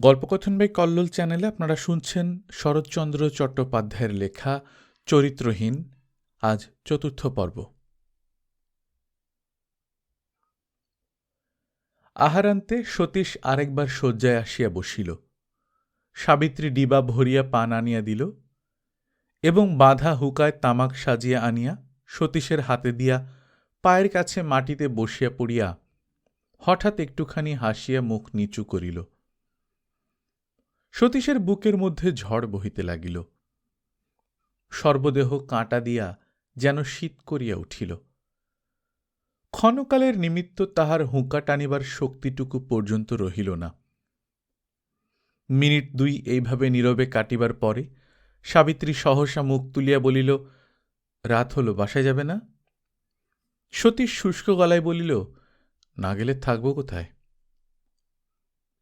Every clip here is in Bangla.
গল্পকথন বাই কল্লোল চ্যানেলে আপনারা শুনছেন শরৎচন্দ্র চট্টোপাধ্যায়ের লেখা চরিত্রহীন, আজ চতুর্থ পর্ব। আহারান্তে সতীশ আরেকবার শয্যায় আসিয়া বসিল। সাবিত্রী ডিবা ভরিয়া পান আনিয়া দিল এবং বাঁধা হুকায় তামাক সাজিয়া আনিয়া সতীশের হাতে দিয়া পায়ের কাছে মাটিতে বসিয়া পড়িয়া হঠাৎ একটুখানি হাসিয়া মুখ নিচু করিল। সতীশের বুকের মধ্যে ঝড় বহিতে লাগিল। সর্বদেহ কাঁটা দিয়া যেন শীত করিয়া উঠিল। ক্ষণকালের নিমিত্ত তাহার হুঁকা টানিবার শক্তিটুকু পর্যন্ত রহিল না। মিনিট দুই এইভাবে নীরবে কাটিবার পরে সাবিত্রী সহসা মুখ তুলিয়া বলিল, রাত হল, বাসায় যাবে না? সতীশ শুষ্ক গলায় বলিল, না গেলে থাকব কোথায়?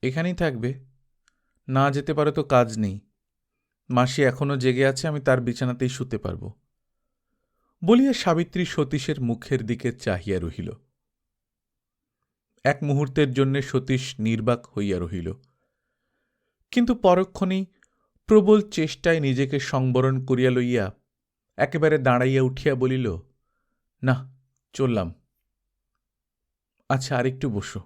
এখানেই থাকবে। না যেতে পারো তো কাজ নেই। মাসি এখনো জেগে আছে, আমি তার বিছানাতেই শুতে পারব। বলিয়া সাবিত্রী সতীশের মুখের দিকে চাহিয়া রহিল। এক মুহূর্তের জন্যে সতীশ নির্বাক হইয়া রহিল, কিন্তু পরক্ষণেই প্রবল চেষ্টায় নিজেকে সংবরণ করিয়া লইয়া একেবারে দাঁড়াইয়া উঠিয়া বলিল, না, চললাম। আচ্ছা, আরেকটু বসো।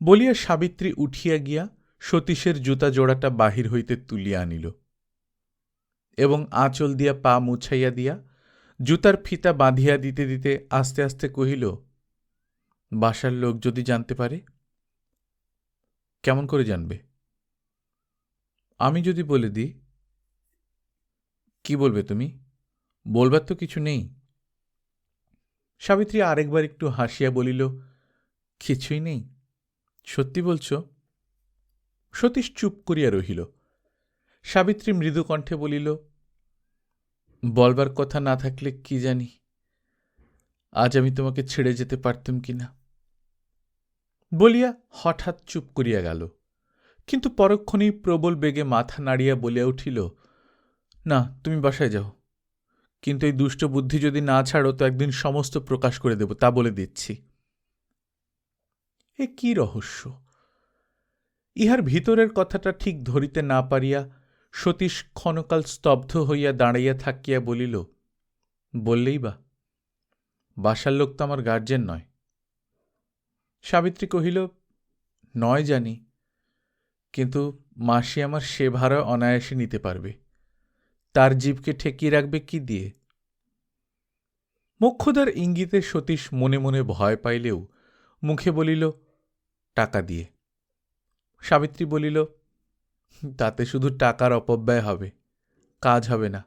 বলিয়া সাবিত্রী উঠিয়া গিয়া সতীশের জুতা জোড়াটা বাহির হইতে তুলিয়া আনিল এবং আঁচল দিয়া পা মুছাইয়া দিয়া জুতার ফিতা বাঁধিয়া দিতে দিতে আস্তে আস্তে কহিল, বাসার লোক যদি জানতে পারে? কেমন করে জানবে? আমি যদি বলে দিই। কি বলবে তুমি? বলবার তো কিছু নেই। সাবিত্রী আরেকবার একটু হাসিয়া বলিল, কিছুই নেই? সত্যি বলছ? সতীশ চুপ করিয়া রহিল। সাবিত্রী মৃদু কণ্ঠে বলিল, বলবার কথা না থাকলে কি জানি আজ আমি তোমাকে ছেড়ে যেতে পারতুম কিনা। বলিয়া হঠাৎ চুপ করিয়া গেল, কিন্তু পরক্ষণেই প্রবল বেগে মাথা নাড়িয়া বলিয়া উঠিল, না, তুমি বাসায় যাও, কিন্তু এই দুষ্ট বুদ্ধি যদি না ছাড়ো তো একদিন সমস্ত প্রকাশ করে দেব, তা বলে দিচ্ছি। এ কি রহস্য! ইহার ভিতরের কথাটা ঠিক ধরিতে না পারিয়া সতীশ ক্ষণকাল স্তব্ধ হইয়া দাঁড়াইয়া থাকিয়া বলিল, বললেই বা, বাসার লোক তো আমার গার্জেন নয়। সাবিত্রী কহিল, নয় জানি, কিন্তু মাসি আমার সে ভাড়া অনায়াসে নিতে পারবে। তার জীবকে ঠেকিয়ে রাখবে কি দিয়ে? মোক্ষদার ইঙ্গিতে সতীশ মনে মনে ভয় পাইলেও মুখে বলিল, টাকা দিয়ে। সাবিত্রী বলিল, তাতে শুধু টাকার অপব্যয় হবে, কাজ হবে না।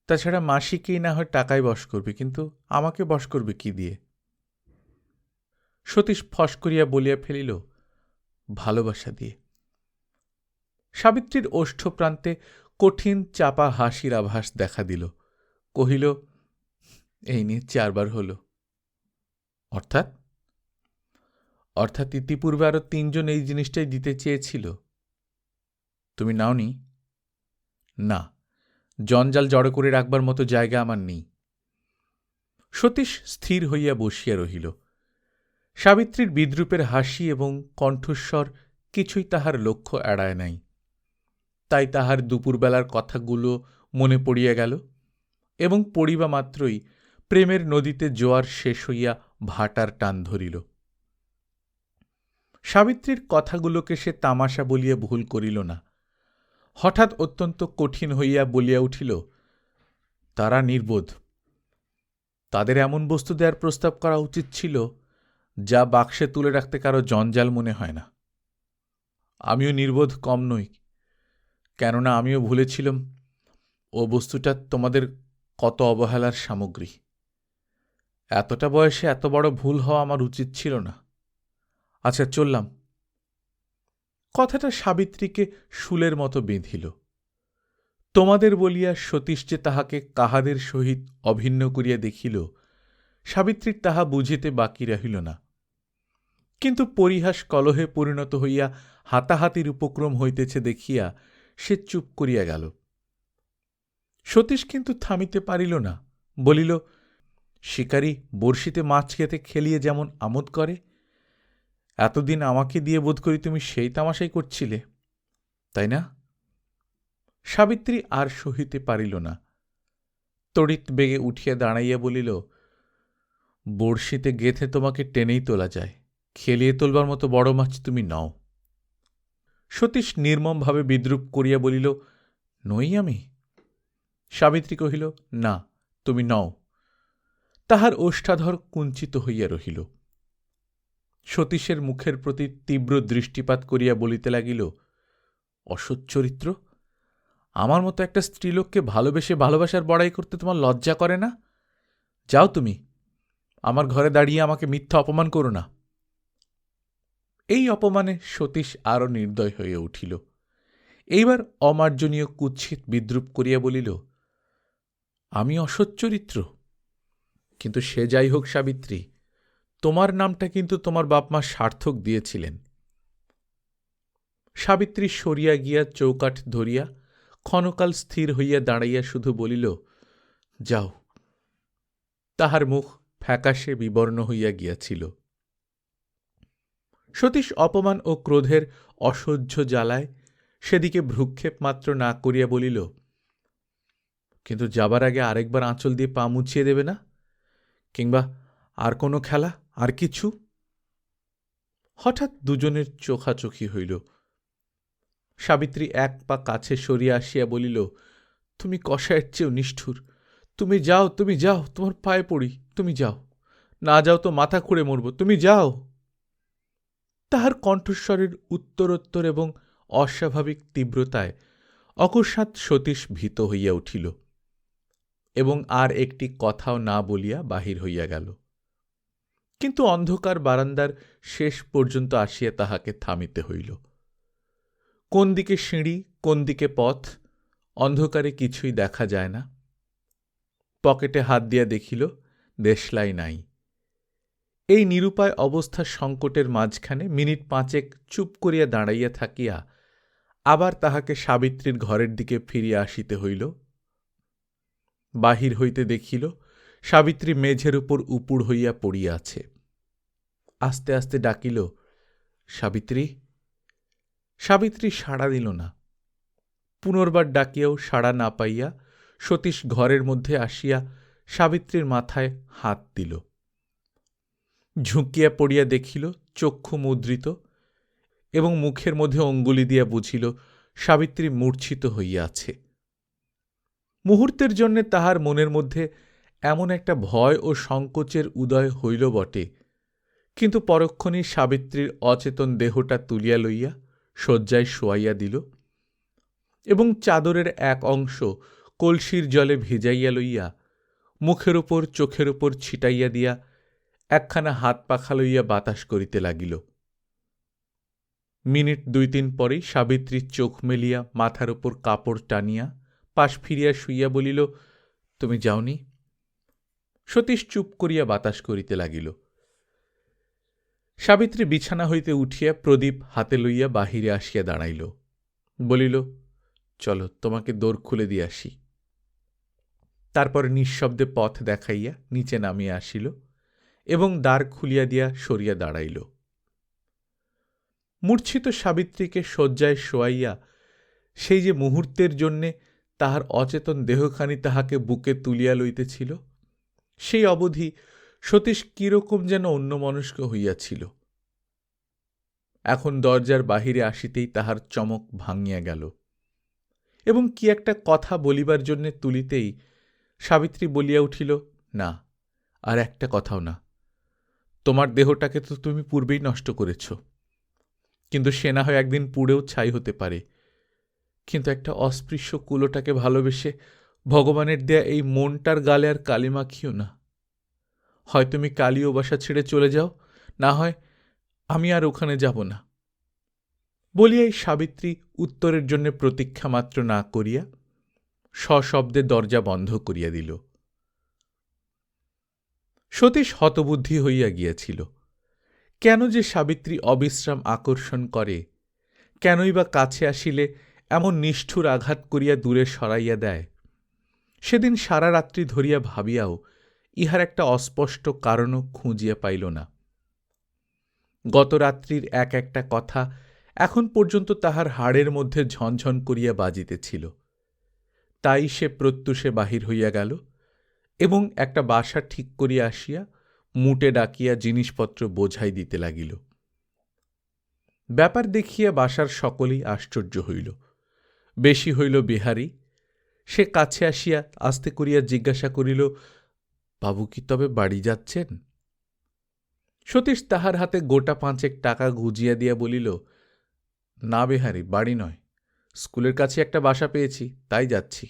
তাছাড়া মাসিকেই না হয় টাকায় বশ করবে, কিন্তু আমাকে বশ করবে কি দিয়ে? সতীশ ফস করিয়া বলিয়া ফেলিল, ভালোবাসা দিয়ে। সাবিত্রীর ওষ্ঠ প্রান্তে কঠিন চাপা হাসির আভাস দেখা দিল। কহিল, এই নিয়ে 4 বার হল। অর্থাৎ? অর্থাৎ ইতিপূর্বে আরো 3 জন এই জিনিসটাই দিতে চেয়েছিল। তুমি নাওনি? না, জঞ্জাল জড়ো করে রাখবার মতো জায়গা আমার নেই। সতীশ স্থির হইয়া বসিয়া রহিল। সাবিত্রীর বিদ্রূপের হাসি এবং কণ্ঠস্বর কিছুই তাহার লক্ষ্য এড়ায় নাই। তাই তাহার দুপুরবেলার কথাগুলো মনে পড়িয়া গেল এবং পড়িবা মাত্রই প্রেমের নদীতে জোয়ার শেষ হইয়া ভাটার টান ধরিল। সাবিত্রীর কথাগুলোকে সে তামাশা বলিয়া ভুল করিল না। হঠাৎ অত্যন্ত কঠিন হইয়া বলিয়া উঠিল, তারা নির্বোধ। তাদের এমন বস্তু দেওয়ার প্রস্তাব করা উচিত ছিল যা বাক্সে তুলে রাখতে কারো জঞ্জাল মনে হয় না। আমিও নির্বোধ কম নই, কেননা আমিও ভুলেছিলাম ও বস্তুটা তোমাদের কত অবহেলার সামগ্রী। এতটা বয়সে এত বড় ভুল হওয়া আমার উচিত ছিল না। আচ্ছা, চললাম। কথাটা সাবিত্রীকে শুলের মতো বেঁধিল। তোমাদের বলিয়া সতীশ যে তাহাকে কাহাদের সহিত অভিন্ন করিয়া দেখিল, সাবিত্রীর তাহা বুঝিতে বাকি রহিল না। কিন্তু পরিহাস কলহে পরিণত হইয়া হাতাহাতির উপক্রম হইতেছে দেখিয়া সে চুপ করিয়া গেল। সতীশ কিন্তু থামিতে পারিল না। বলিল, শিকারী বড়শিতে মাছ খেতে খেলিয়ে যেমন আমোদ করে, এতদিন আমাকে দিয়ে বোধ করি তুমি সেই তামাশাই করছিলে, তাই না? সাবিত্রী আর সহিতে পারিল না। তড়িৎ বেগে উঠিয়া দাঁড়াইয়া বলিল, বড়শিতে গেঁথে তোমাকে টেনেই তোলা যায়, খেলিয়ে তোলবার মতো বড় মাছ তুমি নও। সতীশ নির্মমভাবে বিদ্রূপ করিয়া বলিল, নই আমি? সাবিত্রী কহিল, না, তুমি নও। তাহার ওষ্ঠাধর কুঞ্চিত হইয়া রহিল। সতীশের মুখের প্রতি তীব্র দৃষ্টিপাত করিয়া বলিতে লাগিল, অসচ্চরিত্র! আমার মতো একটা স্ত্রীলোককে ভালোবেসে ভালোবাসার বড়াই করতে তোমার লজ্জা করে না? যাও তুমি, আমার ঘরে দাঁড়িয়ে আমাকে মিথ্যা অপমান করো না। এই অপমানে সতীশ আরও নির্দয় হয়ে উঠিল। এইবার অমার্জনীয় কুৎসিত বিদ্রূপ করিয়া বলিল, আমি অসচ্চরিত্র? কিন্তু সে যাই হোক সাবিত্রী, তোমার নামটা কিন্তু তোমার বাপমা সার্থক দিয়েছিলেন। সাবিত্রী সরিয়া গিয়া চৌকাঠ ধরিয়া ক্ষণকাল স্থির হইয়া দাঁড়াইয়া শুধু বলিল, যাও। তাহার মুখ ফ্যাকাশে বিবর্ণ হইয়া গিয়াছিল। সতীশ অপমান ও ক্রোধের অসহ্য জ্বালায় সেদিকে ভ্রুক্ষেপ মাত্র না করিয়া বলিল, কিন্তু যাবার আগে আরেকবার আঁচল দিয়ে পা মুছিয়ে দেবে না? কিংবা আর কোনো খেলা, আর কিছু? হঠাৎ দুজনের চোখাচোখি হইল। সাবিত্রী এক পা কাছে সরিয়া আসিয়া বলিল, তুমি কষায়ের চেয়েও নিষ্ঠুর। তুমি যাও, তুমি যাও, তোমার পায়ে পড়ি, তুমি যাও। না যাও তো মাথা খুঁড়ে মরব, তুমি যাও। তাহার কণ্ঠস্বরের উত্তরোত্তর এবং অস্বাভাবিক তীব্রতায় অকস্মাৎ সতীশ ভীত হইয়া উঠিল এবং আর একটি কথাও না বলিয়া বাহির হইয়া গেল। কিন্তু অন্ধকার বারান্দার শেষ পর্যন্ত আসিয়া তাহাকে থামিতে হইল। কোন দিকে সিঁড়ি, কোন দিকে পথ, অন্ধকারে কিছুই দেখা যায় না। পকেটে হাত দিয়া দেখিল, দেশলাই নাই। এই নিরুপায় অবস্থার সংকটের মাঝখানে মিনিট পাঁচেক চুপ করিয়া দাঁড়াইয়া থাকিয়া আবার তাহাকে সাবিত্রীর ঘরের দিকে ফিরিয়া আসিতে হইল। বাহির হইতে দেখিল, সাবিত্রী মেঝের উপর উপুড় হইয়া পড়িয়া আছে। আস্তে আস্তে ডাকিল, সাবিত্রী। সাবিত্রী সাড়া দিল না। পুনর্বার ডাকিয়াও সাড়া না পাইয়া সতীশ ঘরের মধ্যে আসিয়া সাবিত্রীর মাথায় হাত দিল। ঝুঁকিয়া পড়িয়া দেখিল চক্ষু মুদ্রিত এবং মুখের মধ্যে অঙ্গুলি দিয়া বুঝিল সাবিত্রী মূর্ছিত হইয়া আছে। মুহূর্তের জন্যে তাহার মনের মধ্যে এমন একটা ভয় ও সংকোচের উদয় হইল বটে, কিন্তু পরক্ষণেই সাবিত্রীর অচেতন দেহটা তুলিয়া লইয়া শয্যায় শোয়াইয়া দিল এবং চাদরের এক অংশ কলসির জলে ভিজাইয়া লইয়া মুখের উপর চোখের উপর ছিটাইয়া দিয়া একখানা হাত পাখা লইয়া বাতাস করিতে লাগিল। মিনিট দুই তিন পরেই সাবিত্রীর চোখ মেলিয়া মাথার উপর কাপড় টানিয়া পাশ ফিরিয়া শুইয়া বলিল, তুমি যাওনি? সতীশ চুপ করিয়া বাতাস করিতে লাগিল। সাবিত্রী বিছানা হইতে উঠিয়া প্রদীপ হাতে লইয়া বাহিরে আসিয়া দাঁড়াইল। বলিল, চলো, তোমাকে দোর খুলে দিয়ে আসি। তারপর নিঃশব্দে পথ দেখাইয়া নিচে নামিয়া আসিল এবং দ্বার খুলিয়া দিয়া সরিয়া দাঁড়াইল। মূর্ছিত সাবিত্রীকে শয্যায় শোয়াইয়া সেই যে মুহূর্তের জন্যে তাহার অচেতন দেহখানি তাহাকে বুকে তুলিয়া লইতেছিল, সেই অবধি সতীশ কিরকম যেন অন্যমনস্ক হইয়াছিল। এখন দরজার বাহিরে আসিতেই তাহার চমক ভাঙিয়া গেল এবং কি একটা কথা বলিবার জন্যে তুলিতেই সাবিত্রী বলিয়া উঠিল, না, আর একটা কথাও না। তোমার দেহটাকে তো তুমি পূর্বেই নষ্ট করেছ, কিন্তু সে না হয় একদিন পুড়েও ছাই হতে পারে। কিন্তু একটা অস্পৃশ্য কুলোটাকে ভালোবেসে ভগবানের দেয়া এই মনটার গালে আর কালি মাখিও না। হয় তুমি কালী ও বাসা ছেড়ে চলে যাও, না হয় আমি আর ওখানে যাব না। বলিয়াই সাবিত্রী উত্তরের জন্য প্রতীক্ষা মাত্র না করিয়া সশব্দে দরজা বন্ধ করিয়া দিল। সতীশ হতবুদ্ধি হইয়া গিয়াছিল। কেন যে সাবিত্রী অবিশ্রাম আকর্ষণ করে, কেনই বা কাছে আসিলে এমন নিষ্ঠুর আঘাত করিয়া দূরে সরাইয়া দেয়, সেদিন সারা রাত্রি ধরিয়া ভাবিয়াও ইহার একটা অস্পষ্ট কারণও খুঁজিয়া পাইল না। গত রাত্রির এক একটা কথা এখন পর্যন্ত তাহার হাড়ের মধ্যে ঝনঝন করিয়া বাজিতেছিল। তাই সে প্রত্যুষে বাহির হইয়া গেল এবং একটা বাসা ঠিক করিয়া আসিয়া মুটে ডাকিয়া জিনিসপত্র বোঝাই দিতে লাগিল। ব্যাপার দেখিয়া বাসার সকলেই আশ্চর্য হইল। বেশি হইল বিহারী। সে কাছে আসিয়া আস্তে করিয়া জিজ্ঞাসা করিল, বাবু কি তবে বাড়ি যাচ্ছেন? সতীশ তাহার হাতে গোটা 5 টাকা গুজিয়া দিয়া বলিল, না বিহারী, বাড়ি নয়, স্কুলের কাছে একটা বাসা পেয়েছি, তাই যাচ্ছি।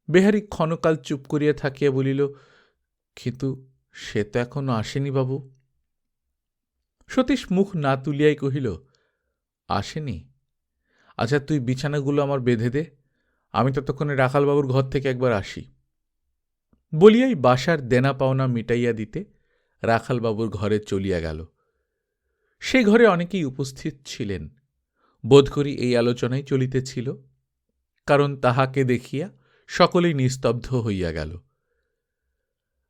বিহারী ক্ষণকাল চুপ করিয়া থাকিয়া বলিল, কিন্তু সে তো এখনো আসেনি বাবু। সতীশ মুখ না তুলিয়াই কহিল, আসেনি? আচ্ছা, তুই বিছানাগুলো আমার বেঁধে দে, আমি ততক্ষণে রাখালবাবুর ঘর থেকে একবার আসি। বলিয়াই বাসার দেনা পাওনা মিটাইয়া দিতে রাখালবাবুর ঘরে চলিয়া গেল। সে ঘরে অনেকেই উপস্থিত ছিলেন। বোধ করি এই আলোচনাই চলিতেছিল, কারণ তাহাকে দেখিয়া সকলেই নিস্তব্ধ হইয়া গেল।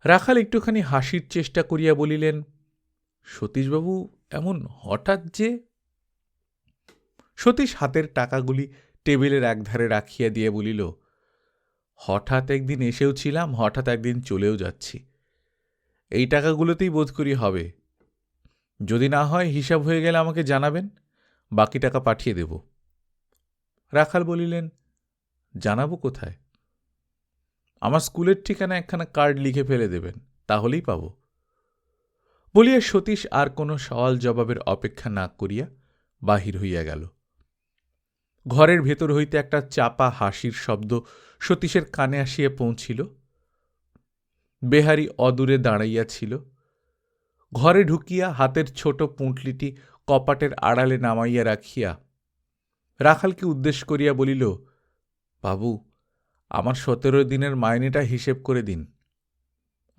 রাখাল একটুখানি হাসির চেষ্টা করিয়া বলিলেন, সতীশবাবু এমন হঠাৎ যে? সতীশ হাতের টাকাগুলি টেবিলের একধারে রাখিয়া দিয়ে বলিল, হঠাৎ একদিন এসেও ছিলাম, হঠাৎ একদিন চলেও যাচ্ছি। এই টাকাগুলোতেই বোধ করি হবে। যদি না হয় হিসাব হয়ে গেলে আমাকে জানাবেন, বাকি টাকা পাঠিয়ে দেব। রাখাল বলিলেন, জানাবো কোথায়? আমার স্কুলের ঠিকানা একখানা কার্ড লিখে ফেলে দেবেন, তাহলেই পাব। বলিয়া সতীশ আর কোনো সওয়াল জবাবের অপেক্ষা না করিয়া বাহির হইয়া গেল। ঘরের ভেতর হইতে একটা চাপা হাসির শব্দ সতীশের কানে আসিয়া পৌঁছিল। বেহারি অদূরে দাঁড়াইয়া ছিল। ঘরে ঢুকিয়া হাতের ছোট পুঁটলিটি কপাটের আড়ালে নামাইয়া রাখিয়া রাখালকে উদ্দেশ্য করিয়া বলিল, বাবু, আমার 17 দিনের মাইনেটা হিসেব করে দিন,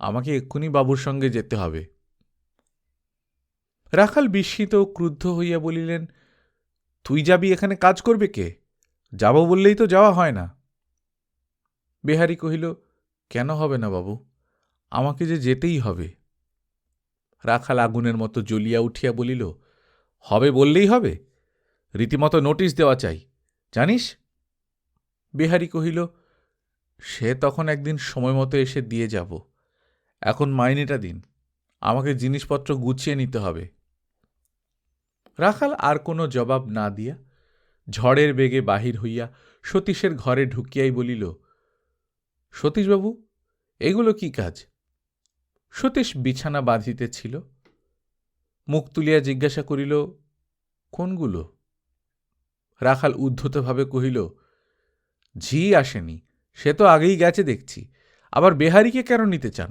আমাকে এক্ষুনি বাবুর সঙ্গে যেতে হবে। রাখাল বিস্মিত ও ক্রুদ্ধ হইয়া বলিলেন, তুই যাবি? এখানে কাজ করবে কে? যাব বললেই তো যাওয়া হয় না। বিহারী কহিল, কেন হবে না বাবু, আমাকে যে যেতেই হবে। রাখাল আগুনের মতো জ্বলিয়া উঠিয়া বলিল, হবে বললেই হবে? রীতিমতো নোটিশ দেওয়া চাই, জানিস? বিহারী কহিল, সে তখন একদিন সময় মতো এসে দিয়ে যাব, এখন মাইনেটা দিন, আমাকে জিনিসপত্র গুছিয়ে নিতে হবে। রাখাল আর কোনো জবাব না দিয়া ঝড়ের বেগে বাহির হইয়া সতীশের ঘরে ঢুকিয়াই বলিল, সতীশবাবু, এগুলো কি কাজ? সতীশ বিছানা বাঁধিতেছিল। মুখ তুলিয়া জিজ্ঞাসা করিল, কোনগুলো? রাখাল উদ্ধতভাবে কহিল, ঝি আসেনি, সে তো আগেই গেছে দেখছি, আবার বেহারিকে কেন নিতে চান?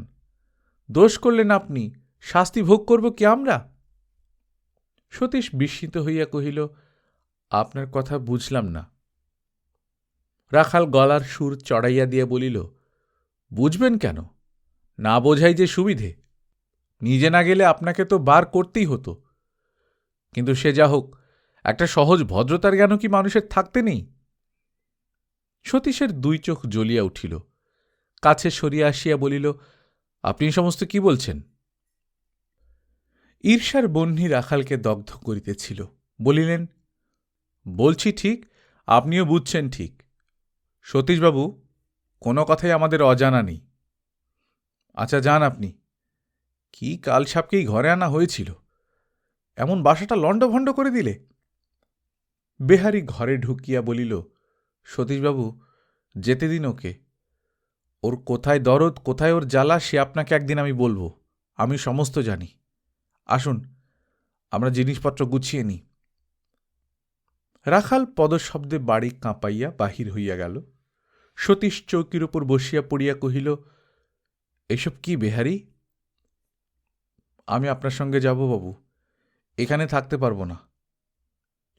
দোষ করলেন আপনি, শাস্তি ভোগ করব কি আমরা? সতীশ বিস্মিত হইয়া কহিল, আপনার কথা বুঝলাম না। রাখাল গলার সুর চড়াইয়া দিয়া বলিল, বুঝবেন কেন? না বোঝাই যে সুবিধে। নিজে না গেলে আপনাকে তো বার করতেই হতো, কিন্তু সে যা হোক, একটা সহজ ভদ্রতার জ্ঞান কি মানুষের থাকতে নেই? সতীশের 2 চোখ জ্বলিয়া উঠিল। কাছে সরিয়া আসিয়া বলিল, আপনি সমস্ত কি বলছেন? ঈর্ষার বহ্নি রাখালকে দগ্ধ করিতেছিল। বলিলেন, বলছি ঠিক, আপনিও বুঝছেন ঠিক। সতীশবাবু, কোনো কথাই আমাদের অজানা নেই। আচ্ছা, যান আপনি। কি কালসাপকেই ঘরে আনা হয়েছিল, এমন বাসাটা লণ্ডভণ্ড করে দিলে। বেহারি ঘরে ঢুকিয়া বলিল, সতীশবাবু, যেতে দিন ওকে। ওর কোথায় দরদ, কোথায় ওর জ্বালা, সে আপনাকে একদিন আমি বলবো। আমি সমস্ত জানি। আসুন, আমরা জিনিসপত্র গুছিয়ে নিই। রাখাল পদশব্দে বাড়ি কাঁপাইয়া বাহির হইয়া গেল। সতীশ চৌকির উপর বসিয়া পড়িয়া কহিল, এসব কি বেহারি? আমি আপনার সঙ্গে যাব বাবু, এখানে থাকতে পারব না।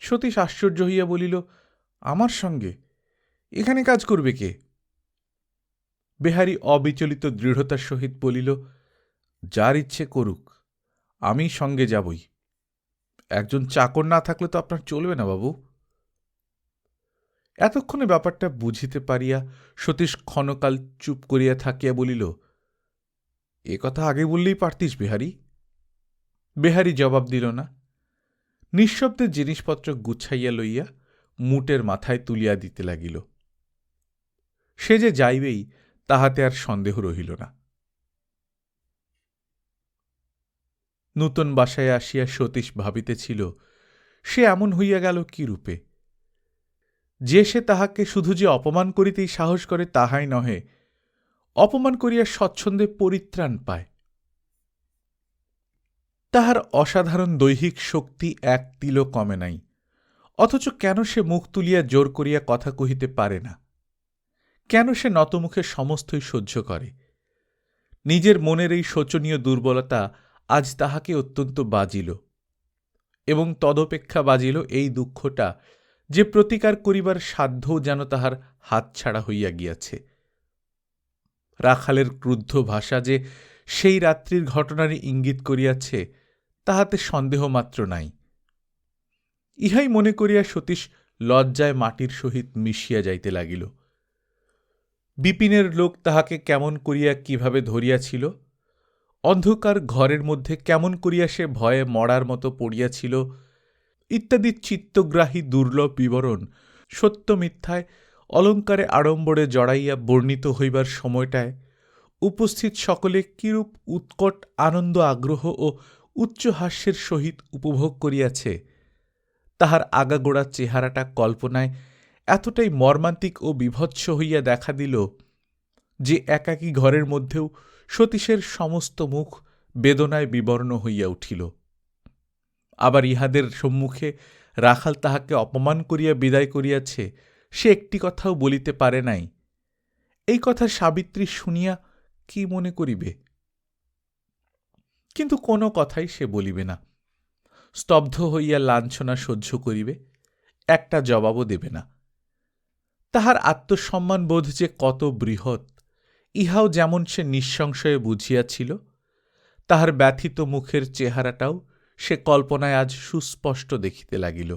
সতীশ আশ্চর্য হইয়া বলিল, আমার সঙ্গে? এখানে কাজ করবে কে? বেহারি অবিচলিত দৃঢ়তার সহিত বলিল, যার ইচ্ছে করুক, আমি সঙ্গে যাবই। একজন চাকর না থাকলে তো আপনার চলবে না বাবু। এতক্ষণে ব্যাপারটা বুঝিতে পারিয়া সতীশ ক্ষণকাল চুপ করিয়া থাকিয়া বলিল, এ কথা আগে বললেই পারতিস বেহারি। বেহারি জবাব দিল না। নিঃশব্দে জিনিসপত্র গুছাইয়া লইয়া মুটের মাথায় তুলিয়া দিতে লাগিল। সে যে যাইবেই তাহাতে আর সন্দেহ রহিল না। নূতন বাসায় আসিয়া সতীশ ভাবিতেছিল, সে এমন হইয়া গেল কি রূপে যে সে তাহাকে শুধু যে অপমান করিতেই সাহস করে তাহাই নহে, অপমান করিয়া স্বচ্ছন্দে পরিত্রাণ পায়। তাহার অসাধারণ দৈহিক শক্তি এক তিলও কমে নাই, অথচ কেন সে মুখ তুলিয়া জোর করিয়া কথা কহিতে পারে না? কেন সে নতমুখে সমস্তই সহ্য করে? নিজের মনের এই শোচনীয় দুর্বলতা আজ তাহাকে অত্যন্ত বাজিল, এবং তদপেক্ষা বাজিল এই দুঃখটা যে প্রতিকার করিবার সাধ্যও যেন তাহার হাতছাড়া হইয়া গিয়াছে। রাখালের ক্রুদ্ধ ভাষা যে সেই রাত্রির ঘটনারই ইঙ্গিত করিয়াছে তাহাতে সন্দেহ মাত্র নাই। ইহাই মনে করিয়া সতীশ লজ্জায় মাটির সহিত মিশিয়া যাইতে লাগিল। বিপিনের লোক তাহাকে কেমন করিয়া কিভাবে ধরিয়াছিল, অন্ধকার ঘরের মধ্যে কেমন করিয়া সে ভয়ে মরার মতো পড়িয়াছিল, ইত্যাদি চিত্তগ্রাহী দুর্লভ বিবরণ সত্য মিথ্যায় অলঙ্কারে আড়ম্বরে জড়াইয়া বর্ণিত হইবার সময়টায় উপস্থিত সকলে কিরূপ উৎকট আনন্দ আগ্রহ ও উচ্চ হাস্যের সহিত উপভোগ করিয়াছে, তাহার আগাগোড়া চেহারাটা কল্পনায় এতটাই মর্মান্তিক ও বিভৎস হইয়া দেখা দিল যে একাকী ঘরের মধ্যেও সতীশের সমস্ত মুখ বেদনায় বিবর্ণ হইয়া উঠিল। আবার ইহাদের সম্মুখে রাখাল তাহাকে অপমান করিয়া বিদায় করিয়াছে, সে একটি কথাও বলিতে পারে নাই। এই কথা সাবিত্রী শুনিয়া কি মনে করিবে? কিন্তু কোনো কথাই সে বলিবে না, স্তব্ধ হইয়া লাঞ্ছনা সহ্য করিবে, একটা জবাবও দেবে না। তাহার আত্মসম্মান বোধ যে কত বৃহৎ ইহাও যেমন সে নিঃসংশয়ে বুঝিয়াছিল, তাহার ব্যথিত মুখের চেহারাটাও সে কল্পনায় আজ সুস্পষ্ট দেখিতে লাগিল।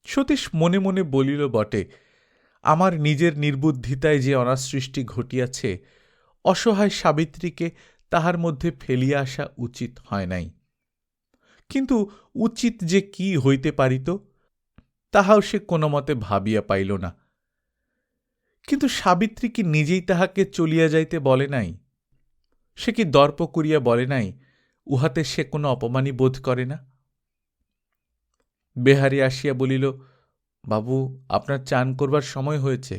সতীশ মনে মনে বলিল বটে, আমার নিজের নির্বুদ্ধিতায় যে অনাসৃষ্টি ঘটিয়াছে, অসহায় সাবিত্রীকে তাহার মধ্যে ফেলিয়া আসা উচিত হয় নাই। কিন্তু উচিত যে কি হইতে পারিত তাহাও সে কোনো মতে ভাবিয়া পাইল না। কিন্তু সাবিত্রী কি নিজেই তাহাকে চলিয়া যাইতে বলে নাই? সে কি দর্প করিয়া বলে নাই উহাতে সে কোনো অপমানই বোধ করে না? বেহারি আসিয়া বলিল, বাবু, আপনার চান করবার সময় হয়েছে।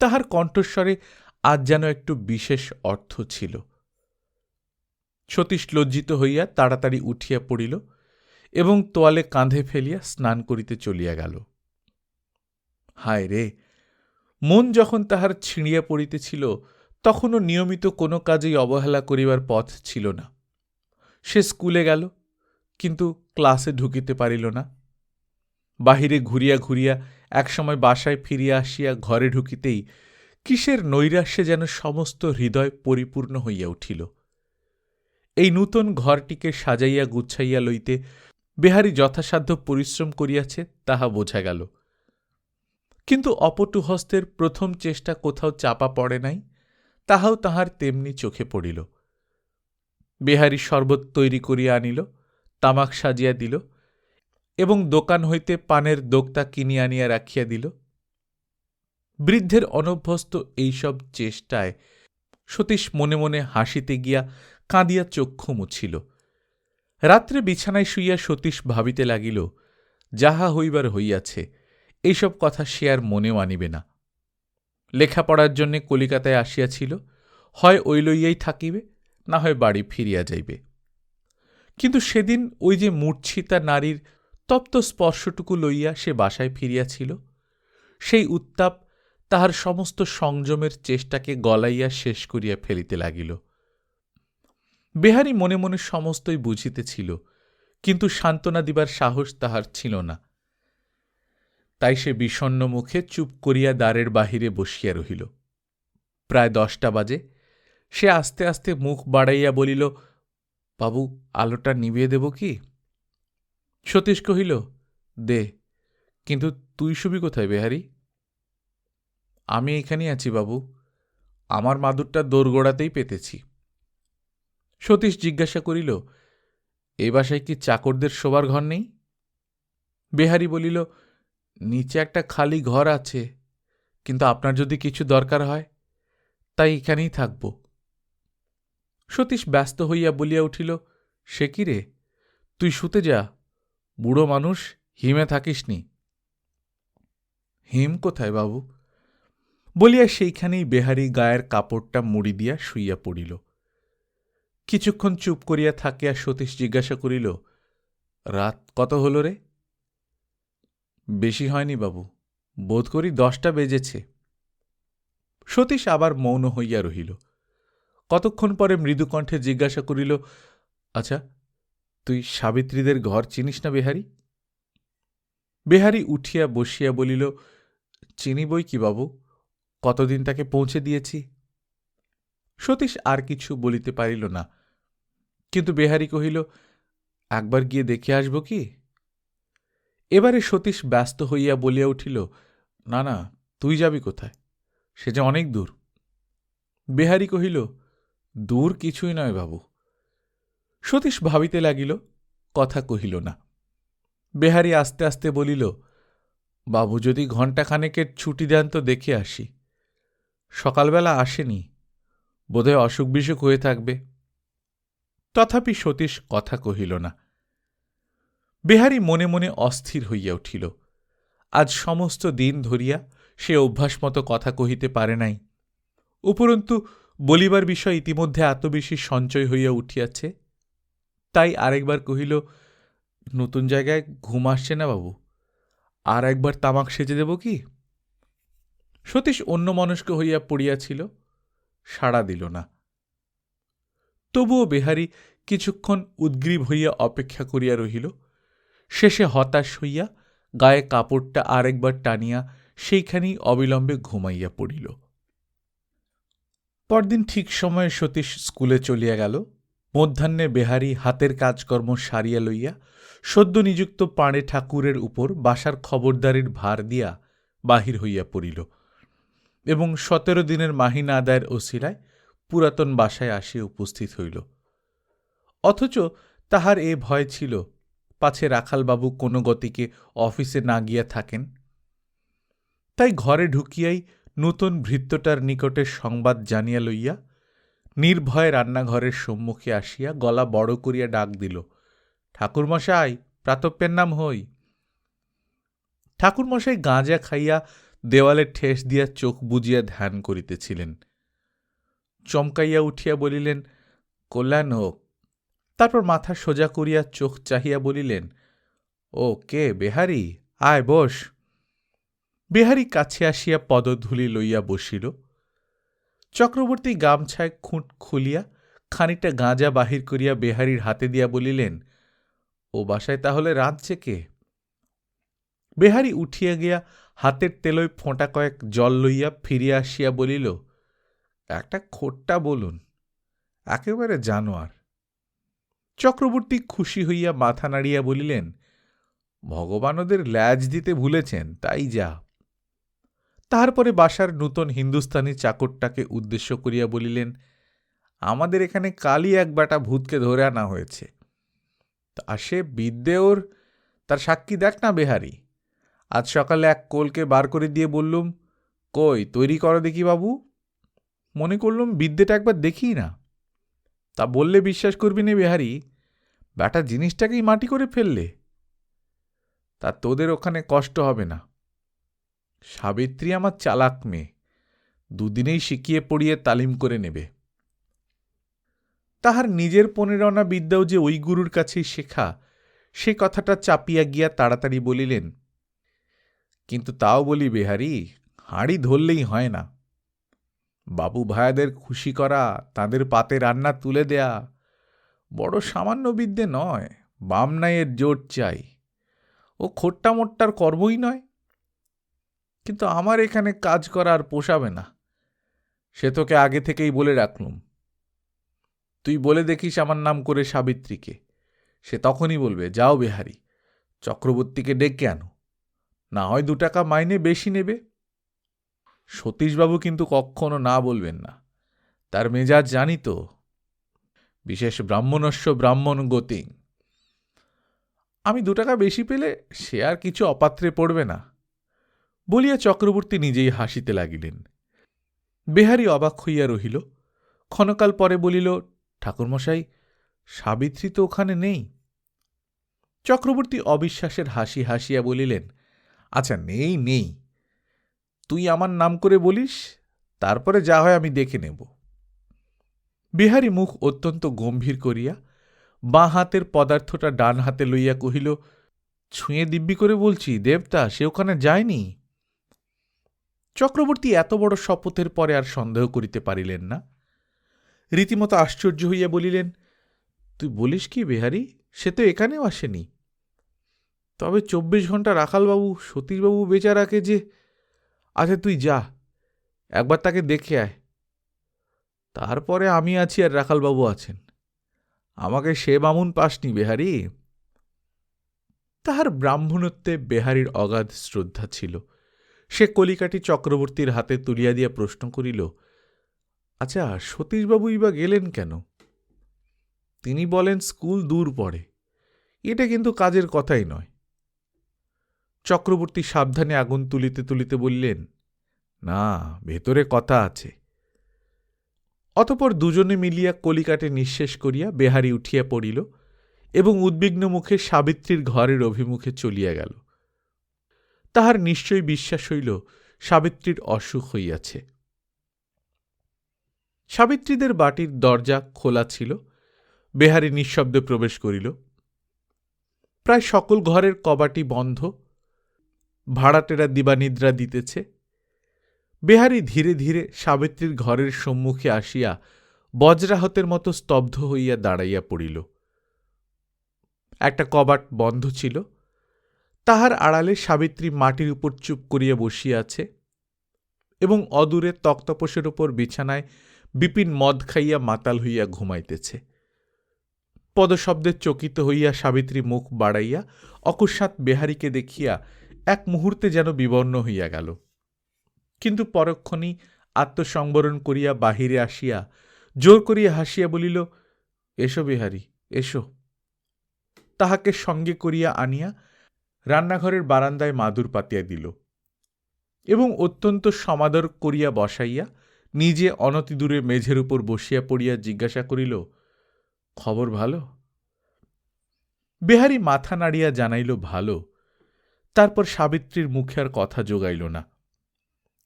তাহার কণ্ঠস্বরে আজ যেন একটু বিশেষ অর্থ ছিল। সতীশ লজ্জিত হইয়া তাড়াতাড়ি উঠিয়া পড়িল এবং তোয়ালে কাঁধে ফেলিয়া স্নান করিতে চলিয়া গেল। হায় রে, মন যখন তাহার ছিঁড়িয়া পড়িতেছিল তখনও নিয়মিত কোনো কাজেই অবহেলা করিবার পথ ছিল না। সে স্কুলে গেল, কিন্তু ক্লাসে ঢুকিতে পারিল না। বাহিরে ঘুরিয়া ঘুরিয়া একসময় বাসায় ফিরিয়া আসিয়া ঘরে ঢুকিতেই কিসের নৈরাশ্যে যেন সমস্ত হৃদয় পরিপূর্ণ হইয়া উঠিল। এই নূতন ঘরটিকে সাজাইয়া গুছাইয়া লইতে বেহারি যথাসাধ্য পরিশ্রম করিয়াছে তাহা বোঝা গেল, কিন্তু অপটু হস্তের প্রথম চেষ্টা কোথাও চাপা পড়ে নাই, তাহাও তাহার তেমনি চোখে পড়িল। বেহারি শরবত তৈরি করিয়া আনিল, তামাক সাজিয়া দিল এবং দোকান হইতে পানের দোক্তা কিনিয়া আনিয়া রাখিয়া দিল। বৃদ্ধের অনভ্যস্ত এইসব চেষ্টায় সতীশ মনে মনে হাসিতে গিয়া কাঁদিয়া চক্ষু মুছিল। রাত্রে বিছানায় শুইয়া সতীশ ভাবিতে লাগিল, যাহা হইবার হইয়াছে, এইসব কথা সে আর মনেও আনিবে না। লেখাপড়ার জন্যে কলিকাতায় আসিয়াছিল, হয় ওই লইয়াই থাকিবে, না হয় বাড়ি ফিরিয়া যাইবে। কিন্তু সেদিন ওই যে মূর্ছিতা নারীর তপ্ত স্পর্শটুকু লইয়া সে বাসায় ফিরিয়াছিল, সেই উত্তাপ তাহার সমস্ত সংযমের চেষ্টাকে গলাইয়া শেষ করিয়া ফেলিতে লাগিল। বেহারি মনে মনে সমস্তই বুঝিতেছিল, কিন্তু সান্ত্বনা দিবার সাহস তাহার ছিল না। তাই সে বিষণ্ণ মুখে চুপ করিয়া দ্বারের বাহিরে বসিয়া রহিল। প্রায় 10টা বাজে। সে আস্তে আস্তে মুখ বাড়াইয়া বলিল, বাবু, আলোটা নিভিয়ে দেব কি? সতীশ কহিল, দে, কিন্তু তুই শুবি কোথায় বেহারি? আমি এখানেই আছি বাবু, আমার মাদুরটা দোরগোড়াতেই পেতেছি। সতীশ জিজ্ঞাসা করিল, এ বাসায় কি চাকরদের শোবার ঘর নেই? বেহারি বলিল, নিচে একটা খালি ঘর আছে, কিন্তু আপনার যদি কিছু দরকার হয় তাই এখানেই থাকব। সতীশ ব্যস্ত হইয়া বলিয়া উঠিল, সে কি রে, তুই শুতে যা, বুড়ো মানুষ, হিমে থাকিসনি। হিম কোথায় বাবু? বলিয়া সেইখানেই বেহারি গায়ের কাপড়টা মুড়ি দিয়া শুইয়া পড়িল। কিছুক্ষণ চুপ করিয়া থাকিয়া সতীশ জিজ্ঞাসা করিল, রাত কত হল রে? বেশি হয়নি বাবু, বোধ করি 10টা বেজেছে। সতীশ আবার মৌন হইয়া রহিল। কতক্ষণ পরে মৃদুকণ্ঠে জিজ্ঞাসা করিল, আচ্ছা, তুই সাবিত্রীদের ঘর চিনিস না বেহারি? বেহারি উঠিয়া বসিয়া বলিল, চিনি বই কি বাবু, কতদিন তাকে পৌঁছে দিয়েছি। সতীশ আর কিছু বলিতে পারিল না, কিন্তু বেহারি কহিল, একবার গিয়ে দেখে আসব কি? এবারে সতীশ ব্যস্ত হইয়া বলিয়া উঠিল, না না, তুই যাবি কোথায়, সে যে অনেক দূর। বেহারি কহিল, দূর কিছুই নয় বাবু। সতীশ ভাবিতে লাগিল, কথা কহিল না। বেহারি আস্তে আস্তে বলিল, বাবু যদি ঘণ্টাখানেকের ছুটি দেন তো দেখে আসি। সকালবেলা আসেনি, বোধহয় অসুখ বিসুখ হয়ে থাকবে। তথাপি সতীশ কথা কহিল না। বেহারি মনে মনে অস্থির হইয়া উঠিল। আজ সমস্ত দিন ধরিয়া সে অভ্যাস মতো কথা কহিতে পারে নাই। উপরন্তু বলিবার বিষয় ইতিমধ্যে এত বেশি সঞ্চয় হইয়া উঠিয়াছে। তাই আরেকবার কহিল, নতুন জায়গায় ঘুম আসছে না বাবু, আর একবার তামাক সেজে দেব কি? সতীশ অন্যমনস্ক হইয়া পড়িয়াছিল, সাড়া দিল না। তবুও বেহারি কিছুক্ষণ উদ্গ্রীব হইয়া অপেক্ষা করিয়া রহিল। শেষে হতাশ হইয়া গায়ে কাপড়টা আরেকবার টানিয়া সেইখানেই অবিলম্বে ঘুমাইয়া পড়িল। পরদিন ঠিক সময়ে সতীশ স্কুলে চলিয়া গেল। মধ্যাহ্নে বেহারি হাতের কাজকর্ম সারিয়া লইয়া সদ্য নিযুক্ত পাড়ে ঠাকুরের উপর বাসার খবরদারির ভার দিয়া বাহির হইয়া পড়িল এবং 17 দিনের মাহিনা আদায়ের ওসিলায় পুরাতন বাসায় আসিয়া উপস্থিত হইল। অথচ তাহার এ ভয় ছিল, পাছে রাখালবাবু কোনো গতিকে অফিসে না গিয়া থাকেন। তাই ঘরে ঢুকিয়াই নূতন ভৃত্যটার নিকটে সংবাদ জানিয়া লইয়া নির্ভয়ে রান্নাঘরের সম্মুখে আসিয়া গলা বড় করিয়া ডাক দিল, ঠাকুরমশাই, প্রাতঃপের নাম হই। ঠাকুরমশাই গাঁজা খাইয়া দেওয়ালে ঠেস দিয়া চোখ বুজিয়া ধ্যান করিতেছিলেন। চমকাইয়া উঠিয়া বলিলেন, কল্যাণ হোক। তারপর মাথা সোজা করিয়া চোখ চাহিয়া বলিলেন, ও কে, বেহারি? আয় বস। বেহারি কাছে আসিয়া পদধূলি লইয়া বসিল। চক্রবর্তী গামছায় খুঁট খুলিয়া খানিকটা গাঁজা বাহির করিয়া বেহারির হাতে দিয়া বলিলেন, ও বাসায় তাহলে রাঁধছে কে? বেহারি উঠিয়া গিয়া হাতের তেলোয় ফোঁটা কয়েক জল লইয়া ফিরিয়া আসিয়া বলিল, একটা খোট্টা বলুন, একেবারে জানোয়ার। চক্রবর্তী খুশি হইয়া মাথা নাড়িয়া বলিলেন, ভগবান ওদের ল্যাজ দিতে ভুলেছেন, তাই যা। তারপরে বাসার নূতন হিন্দুস্তানি চাকরটাকে উদ্দেশ্য করিয়া বলিলেন, আমাদের এখানে কালই এক বেটা ভূতকে ধরে আনা হয়েছে। তা সে বিদ্যে ওর, তার সাক্ষী দেখ না বেহারি। আজ সকালে এক কোলকে বার করে দিয়ে বললুম, কই তৈরি করো দেখি বাবু। মনে করলুম বিদ্যেটা একবার দেখি না। তা বললে বিশ্বাস করবি না বেহারি, বেটা জিনিসটাকেই মাটি করে ফেললে। তা তোদের ওখানে কষ্ট হবে না। সাবিত্রী আমার চালাক মেয়ে, দুদিনেই শিখিয়ে পড়িয়ে তালিম করে নেবে। তাহার নিজের 15 আনা বিদ্যাও যে ওই গুরুর কাছেই শেখা, সে কথাটা চাপিয়া গিয়া তাড়াতাড়ি বলিলেন, কিন্তু তাও বলি বেহারি, হাঁড়ি ধরলেই হয় না। বাবু ভায়াদের খুশি করা, তাদের পাতে রান্না তুলে দেয়া বড় সামান্য বিদ্যে নয়, বামনাইয়ের জোট চাই। ও খোট্টা মোট্টার কর্মই নয়। কিন্তু আমার এখানে কাজ করা আর পোষাবে না, সে তোকে আগে থেকেই বলে রাখলুম। তুই বলে দেখিস আমার নাম করে সাবিত্রীকে, সে তখনই বলবে, যাও বেহারি, চক্রবর্তীকে ডেকে আনো, না হয় 2 টাকা মাইনে বেশি নেবে। সতীশবাবু কিন্তু কখনো না বলবেন না, তার মেজাজ জানি তো। বিশেষ ব্রাহ্মণস্য ব্রাহ্মণ গতিং। আমি 2 টাকা বেশি পেলে সে আর কিছু অপাত্রে পড়বে না, বলিয়া চক্রবর্তী নিজেই হাসিতে লাগিলেন। বেহারি অবাক হইয়া রহিল। ক্ষণকাল পরে বলিল, ঠাকুরমশাই, সাবিত্রী তো ওখানে নেই। চক্রবর্তী অবিশ্বাসের হাসি হাসিয়া বলিলেন, আচ্ছা, নেই নেই, তুই আমার নাম করে বলিস, তারপরে যা হয় আমি দেখে নেব। বিহারী মুখ অত্যন্ত গম্ভীর করিয়া বাঁ হাতের পদার্থটা ডান হাতে লইয়া কহিল, ছুঁয়ে দিব্যি করে বলছি, দেবতা, সে ওখানে যায়নি। চক্রবর্তী এত বড় শপথের পরে আর সন্দেহ করিতে পারিলেন না। রীতিমতো আশ্চর্য হইয়া বলিলেন, তুই বলিস কি বেহারি, সে তো এখানেও আসেনি। তবে 24 ঘণ্টা রাখালবাবু, সতীশবাবু বেচারাকে যে... আচ্ছা, তুই যা, একবার তাকে দেখে আয়। তারপরে আমি আছি আর রাখালবাবু আছেন। আমাকে সে বামুন পাসনি বেহারি। তাহার ব্রাহ্মণত্বে বেহারির অগাধ শ্রদ্ধা ছিল। সে কলিকাটি চক্রবর্তীর হাতে তুলিয়া দিয়া প্রশ্ন করিল, আচ্ছা, সতীশবাবুই বা গেলেন কেন? তিনি বলেন স্কুল দূর পড়ে। এটা কিন্তু কাজের কথাই নয়। চক্রবর্তী সাবধানে আগুন তুলিতে তুলিতে বললেন, না, ভেতরে কথা আছে। অতঃপর দুজনে মিলিয়া কলিকাটে নিঃশেষ করিয়া বেহারি উঠিয়া পড়িল এবং উদ্বিগ্ন মুখে সাবিত্রীর ঘরের অভিমুখে চলিয়া গেল। তাহার নিশ্চয়ই বিশ্বাস হইল সাবিত্রীর অসুখ হইয়াছে। সাবিত্রীদের বাটির দরজা খোলা ছিল। বেহারি নিঃশব্দে প্রবেশ করিল। প্রায় সকল ঘরের কবাটি বন্ধ। ভাড়াটেরা দিবানিদ্রা দিতেছে। বেহারি ধীরে ধীরে সাবিত্রীর ঘরের সম্মুখে আসিয়া বজ্রাহতের মতো স্তব্ধ হইয়া দাঁড়াইয়া পড়িল। একটা কবাট বন্ধ ছিল। তাহার আড়ালে সাবিত্রী মাটির উপর চুপ করিয়া বসিয়া আছে এবং অদূরে তক্তপোষের উপর বিছানায় বিপিন মদ খাইয়া মাতাল হইয়া ঘুমাইতেছে। পদশব্দে চকিত হইয়া সাবিত্রী মুখ বাড়াইয়া অকস্মাৎ বেহারিকে দেখিয়া এক মুহূর্তে যেন বিবর্ণ হইয়া গেল, কিন্তু পরক্ষণেই আত্মসংবরণ করিয়া বাহিরে আসিয়া জোর করিয়া হাসিয়া বলিল, এসো বেহারি, এসো। তাহাকে সঙ্গে করিয়া আনিয়া রান্নাঘরের বারান্দায় মাদুর পাতিয়া দিল এবং অত্যন্ত সমাদর করিয়া বসাইয়া নিজে অনতিদূরে মেঝের উপর বসিয়া পড়িয়া জিজ্ঞাসা করিল, খবর ভালো? বেহারি মাথা নাড়িয়া জানাইল ভালো। তারপর সাবিত্রীর মুখে আর কথা জোগাইল না।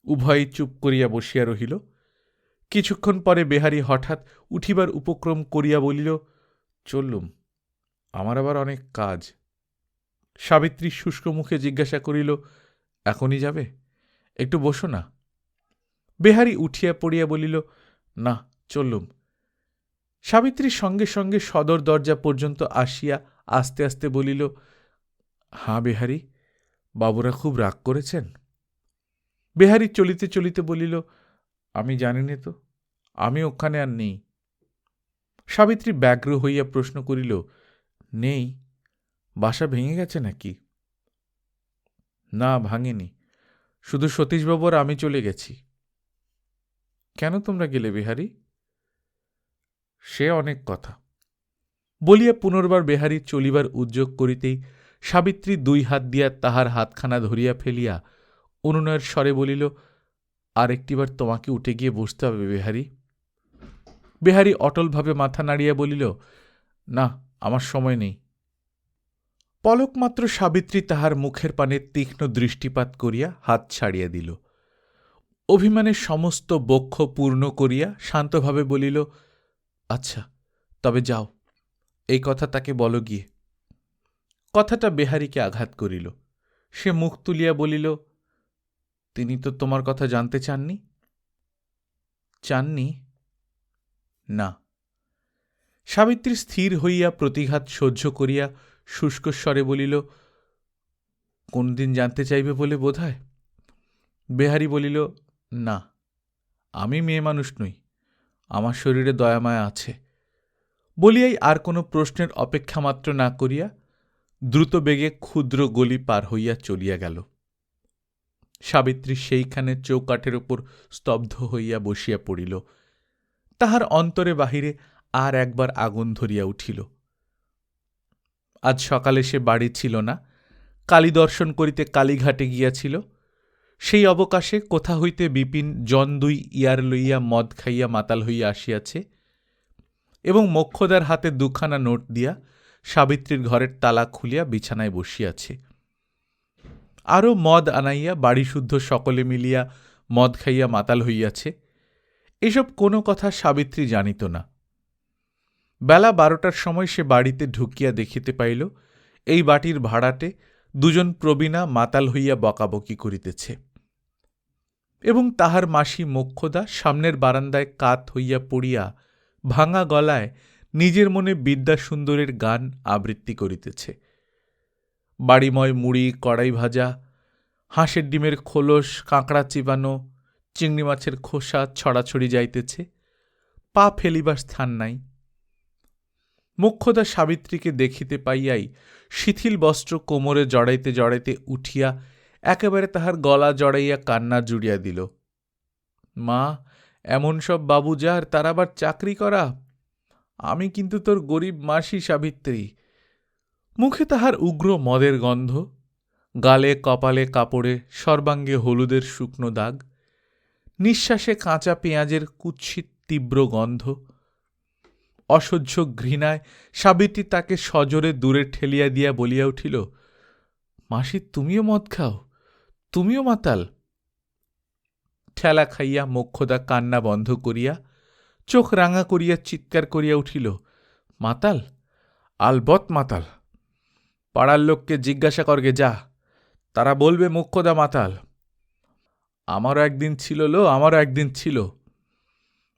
উভয়ই চুপ করিয়া বসিয়া রহিল। কিছুক্ষণ পরে বেহারি হঠাৎ উঠিবার উপক্রম করিয়া বলিল, চললুম, আমার আবার অনেক কাজ। সাবিত্রী শুষ্ক মুখে জিজ্ঞাসা করিল, এখনই যাবে? একটু বসো না। বেহারি উঠিয়া পড়িয়া বলিল, না, চললুম। সাবিত্রীর সঙ্গে সঙ্গে সদর দরজা পর্যন্ত আসিয়া আস্তে আস্তে বলিল, হাঁ বেহারি, বাবুরা খুব রাগ করেছেন? বেহারি চলিতে চলিতে বলিল, আমি জানি নে তো, আমি ওখানে আর নেই। সাবিত্রী ব্যগ্র হইয়া প্রশ্ন করিল, নেই? বাসা ভেঙে গেছে নাকি? না, ভাঙেনি, শুধু সতীশবাবু আর আমি চলে গেছি। কেন তোমরা গেলে বেহারি? সে অনেক কথা। বলিয়া পুনর্বার বেহারি চলিবার উদ্যোগ করিতেই সাবিত্রী 2 হাত দিয়া তাহার হাতখানা ধরিয়া ফেলিয়া অনুনয়ের স্বরে বলিল, আর একটিবার তোমাকে উঠে গিয়ে বসতে হবে বেহারি। বেহারি অটলভাবে মাথা নাড়িয়া বলিল, না, আমার সময় নেই। পলকমাত্র সাবিত্রী তাহার মুখের পানে তীক্ষ্ণ দৃষ্টিপাত করিয়া হাত ছাড়িয়া দিল। অভিমানের সমস্ত বক্ষ পূর্ণ করিয়া শান্তভাবে বলিল, আচ্ছা, তবে যাও, এই কথা তাকে বলো গিয়ে। কথাটা বেহারিকে আঘাত করিল। সে মুখ তুলিয়া বলিল, তিনি তো তোমার কথা জানতে চাননি? চাননি? না। সাবিত্রী স্থির হইয়া প্রতিঘাত সহ্য করিয়া শুষ্কস্বরে বলিল, কোন দিন জানতে চাইবে বলে বোধ হয়? বেহারি বলিল, না, আমি মেয়ে মানুষ নই, আমার শরীরে দয়ামায়া আছে। বলিয়াই আর কোনো প্রশ্নের অপেক্ষা মাত্র না করিয়া দ্রুত বেগে ক্ষুদ্র গলি পার হইয়া চলিয়া গেল। সাবিত্রী সেইখানে চৌকাঠের উপর স্তব্ধ হইয়া বসিয়া পড়িল। তাহার অন্তরে বাহিরে আর একবার আগুন ধরিয়া উঠিল। আজ সকালে সে বাড়ি ছিল না, কালী দর্শন করিতে কালীঘাটে গিয়াছিল। সেই অবকাশে কোথা হইতে বিপিন জন 2 ইয়ার লইয়া মদ খাইয়া মাতাল হইয়া আসিয়াছে এবং মোক্ষদার হাতে 2খানা নোট দিয়া সাবিত্রীর ঘরের তালা খুলিয়া বিছানায় বসিয়াছে। আরও মদ আনাইয়া বাড়িশুদ্ধ সকলে মিলিয়া মদ খাইয়া মাতাল হইয়াছে। এসব কোনো কথা সাবিত্রী জানিত না। বেলা 12টার সময় সে বাড়িতে ঢুকিয়া দেখিতে পাইল এই বাটির ভাড়াটে 2জন প্রবীণা মাতাল হইয়া বকাবকি করিতেছে এবং তাহার মাসি মোক্ষদা সামনের বারান্দায় কাত হইয়া পড়িয়া ভাঙা গলায় নিজের মনে বিদ্যাসুন্দরের গান আবৃত্তি করিতেছে। বাড়িময় মুড়ি, কড়াই ভাজা, হাঁসের ডিমের খোলস, কাঁকড়া চিবানো, চিংড়ি মাছের খোসা ছড়াছড়ি যাইতেছে, পা ফেলিবার স্থান নাই। মোক্ষদা সাবিত্রীকে দেখিতে পাইয়াই শিথিল বস্ত্র কোমরে জড়াইতে জড়াইতে উঠিয়া একেবারে তাহার গলা জড়াইয়া কান্না জুড়িয়া দিল। মা, এমন সব বাবু যার, তার আবার চাকরি করা। আমি কিন্তু তোর গরিব মাসি সাবিত্রী। মুখে তাহার উগ্র মদের গন্ধ, গালে কপালে কাপড়ে সর্বাঙ্গে হলুদের শুকনো দাগ, নিঃশ্বাসে কাঁচা পেঁয়াজের কুৎসিত তীব্র গন্ধ। অসহ্য ঘৃণায় সাবিত্রী তাকে সজোরে দূরে ঠেলিয়া দিয়া বলিয়া উঠিল, মাসি, তুমিও মদ খাও? তুমিও মাতাল? ঠেলা খাইয়া মোক্ষদা কান্না বন্ধ করিয়া চোখ রাঙা করিয়া চিৎকার করিয়া উঠিল, মাতাল? আলবৎ মাতাল। পাড়ার লোককে জিজ্ঞাসা করগে যা, তারা বলবে মোক্ষদা মাতাল। আমারও একদিন ছিল লো, আমারও একদিন ছিল।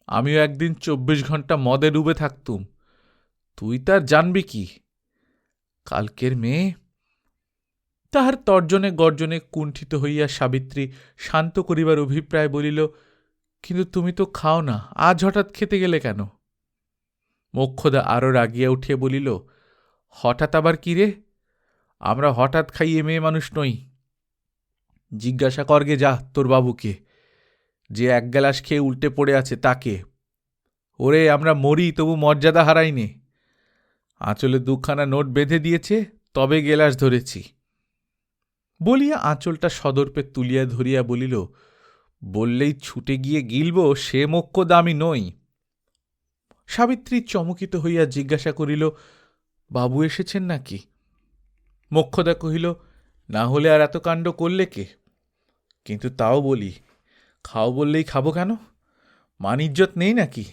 আমিও একদিন 24 ঘন্টা মদে ডুবে থাকতুম। তুই তার জানবি কি? কালকের মেয়ে। তাহার তর্জনে গর্জনে কুণ্ঠিত হইয়া সাবিত্রী শান্ত করিবার অভিপ্রায় বলিল, কিন্তু তুমি তো খাও না, আজ হঠাৎ খেতে গেলে কেন? মোক্ষদা আরও রাগিয়া উঠিয়া বলিল, হঠাৎ আবার কি রে? আমরা হঠাৎ খাইয়ে মেয়ে মানুষ নই। জিজ্ঞাসা করগে যা তোর বাবুকে, যে 1 গ্লাস খেয়ে উল্টে পড়ে আছে তাকে। ওরে, আমরা মরি তবু মর্যাদা হারাইনে। আঁচলে 2খানা নোট বেঁধে দিয়েছে, তবে গেলাস ধরেছি। বলিয়া আঁচলটা সদর্পে তুলিয়া ধরিয়া বলিল, বললেই ছুটে গিয়ে গিলব, সে মোক্ষদা আমি নই। সাবিত্রী চমকিত হইয়া জিজ্ঞাসা করিল, বাবু এসেছেন নাকি? মোক্ষদা কহিল, না হলে আর এত কাণ্ড করলে কে? কিন্তু তাও বলি, খাও বললেই খাবো কেন? মান ইজ্জত নেই নাকি?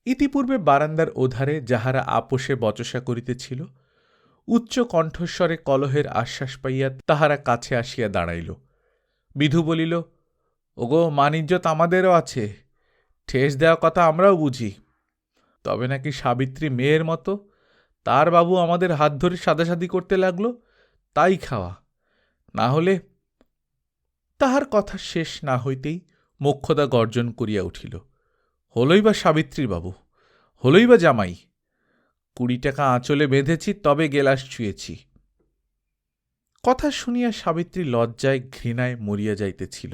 ইতিপূর্বে বারান্দার ওধারে যাহারা আপোষে বচসা করিতেছিল, উচ্চ কণ্ঠস্বরে কলহের আশ্বাস পাইয়া তাহারা কাছে আসিয়া দাঁড়াইল। বিধু বলিল, ওগো, মান ইজ্জত আমাদেরও আছে, ঠেস দেওয়া কথা আমরাও বুঝি। তবে নাকি সাবিত্রী মেয়ের মতো, তার বাবু আমাদের হাত ধরে সাদাসাদি করতে লাগল, তাই খাওয়া। না হলে। তাহার কথা শেষ না হইতেই মোক্ষদা গর্জন করিয়া উঠিল, হলই বা সাবিত্রীর বাবু, হলই বা জামাই। 20 টাকা আঁচলে বেঁধেছি, তবে গেলাস ছুঁয়েছি। কথা শুনিয়া সাবিত্রী লজ্জায় ঘৃণায় মরিয়া যাইতেছিল।